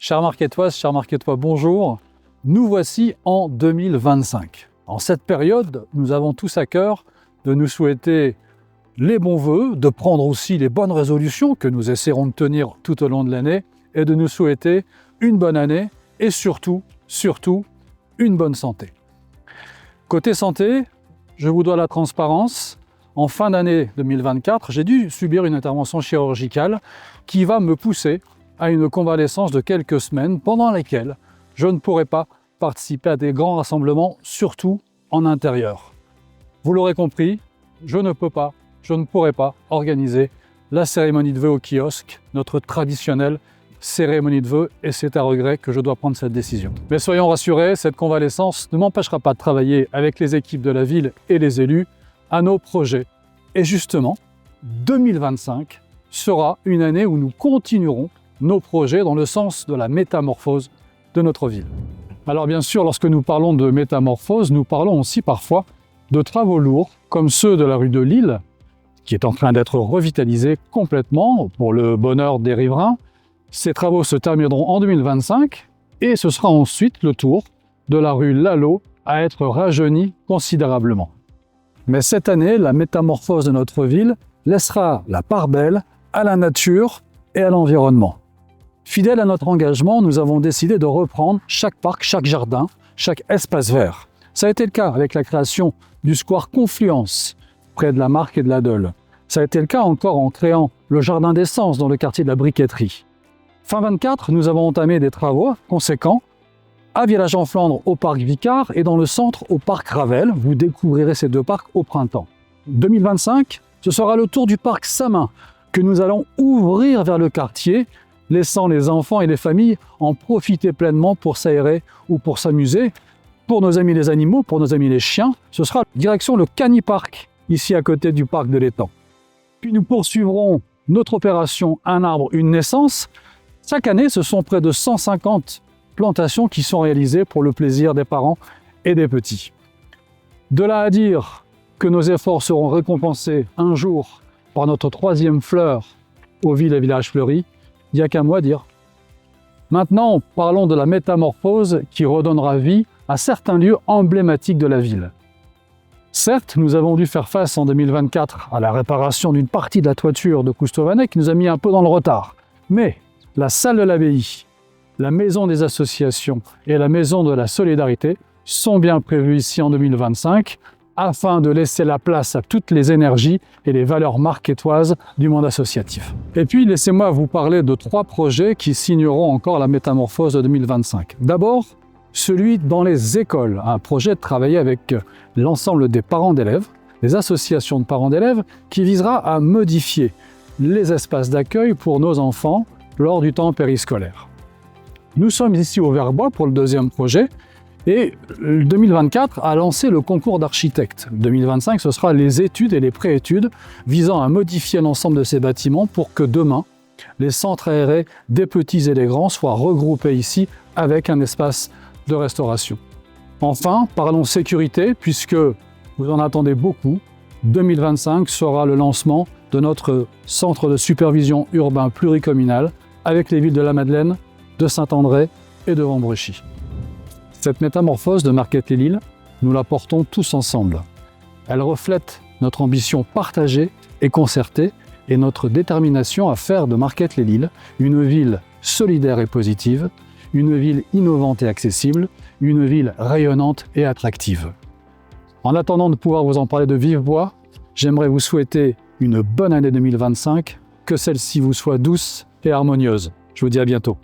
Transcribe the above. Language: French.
Chers marquetoises, chers marquetois, bonjour. Nous voici en 2025. En cette période, nous avons tous à cœur de nous souhaiter les bons vœux, de prendre aussi les bonnes résolutions que nous essaierons de tenir tout au long de l'année et de nous souhaiter une bonne année et surtout, une bonne santé. Côté santé, je vous dois la transparence. En fin d'année 2024, j'ai dû subir une intervention chirurgicale qui va me pousser à une convalescence de quelques semaines pendant lesquelles je ne pourrai pas participer à des grands rassemblements, surtout en intérieur. Vous l'aurez compris, je ne pourrai pas organiser la cérémonie de vœux au kiosque, notre traditionnelle cérémonie de vœux, et c'est à regret que je dois prendre cette décision. Mais soyons rassurés, cette convalescence ne m'empêchera pas de travailler avec les équipes de la ville et les élus à nos projets. Et justement, 2025 sera une année où nous continuerons nos projets dans le sens de la métamorphose de notre ville. Alors bien sûr, lorsque nous parlons de métamorphose, nous parlons aussi parfois de travaux lourds, comme ceux de la rue de Lille, qui est en train d'être revitalisée complètement pour le bonheur des riverains. Ces travaux se termineront en 2025 et ce sera ensuite le tour de la rue Lalo à être rajeunie considérablement. Mais cette année, la métamorphose de notre ville laissera la part belle à la nature et à l'environnement. Fidèles à notre engagement, nous avons décidé de reprendre chaque parc, chaque jardin, chaque espace vert. Ça a été le cas avec la création du square Confluence, près de la Marque et de la Deule. Ça a été le cas encore en créant le jardin d'essence dans le quartier de la Briqueterie. Fin 24, nous avons entamé des travaux conséquents à Village-en-Flandre au parc Vicard et dans le centre au parc Ravel. Vous découvrirez ces deux parcs au printemps. 2025, ce sera le tour du parc Samin que nous allons ouvrir vers le quartier, laissant les enfants et les familles en profiter pleinement pour s'aérer ou pour s'amuser. Pour nos amis les animaux, pour nos amis les chiens, ce sera direction le Canipark, ici à côté du parc de l'Étang. Puis nous poursuivrons notre opération Un arbre, une naissance. Chaque année, ce sont près de 150 plantations qui sont réalisées pour le plaisir des parents et des petits. De là à dire que nos efforts seront récompensés un jour par notre 3e fleur aux villes et villages fleuris, il n'y a qu'un mot à dire. Maintenant, parlons de la métamorphose qui redonnera vie à certains lieux emblématiques de la ville. Certes, nous avons dû faire face en 2024 à la réparation d'une partie de la toiture de Coustovanet qui nous a mis un peu dans le retard. Mais la salle de l'abbaye, la maison des associations et la maison de la solidarité sont bien prévues ici en 2025 afin de laisser la place à toutes les énergies et les valeurs marquetoises du monde associatif. Et puis, laissez-moi vous parler de 3 projets qui signeront encore la métamorphose de 2025. D'abord, celui dans les écoles, un projet de travailler avec l'ensemble des parents d'élèves, les associations de parents d'élèves, qui visera à modifier les espaces d'accueil pour nos enfants lors du temps périscolaire. Nous sommes ici au Verbois pour le 2e projet, et 2024 a lancé le concours d'architectes. 2025, ce sera les études et les préétudes visant à modifier l'ensemble de ces bâtiments pour que demain, les centres aérés des petits et des grands soient regroupés ici avec un espace de restauration. Enfin, parlons sécurité, puisque vous en attendez beaucoup. 2025 sera le lancement de notre centre de supervision urbain pluricommunal avec les villes de la Madeleine, de Saint-André et de Vambrechy. Cette métamorphose de Marquette-les-Lilles, nous la portons tous ensemble. Elle reflète notre ambition partagée et concertée et notre détermination à faire de Marquette-les-Lilles une ville solidaire et positive, une ville innovante et accessible, une ville rayonnante et attractive. En attendant de pouvoir vous en parler de vive voix, j'aimerais vous souhaiter une bonne année 2025, que celle-ci vous soit douce et harmonieuse. Je vous dis à bientôt.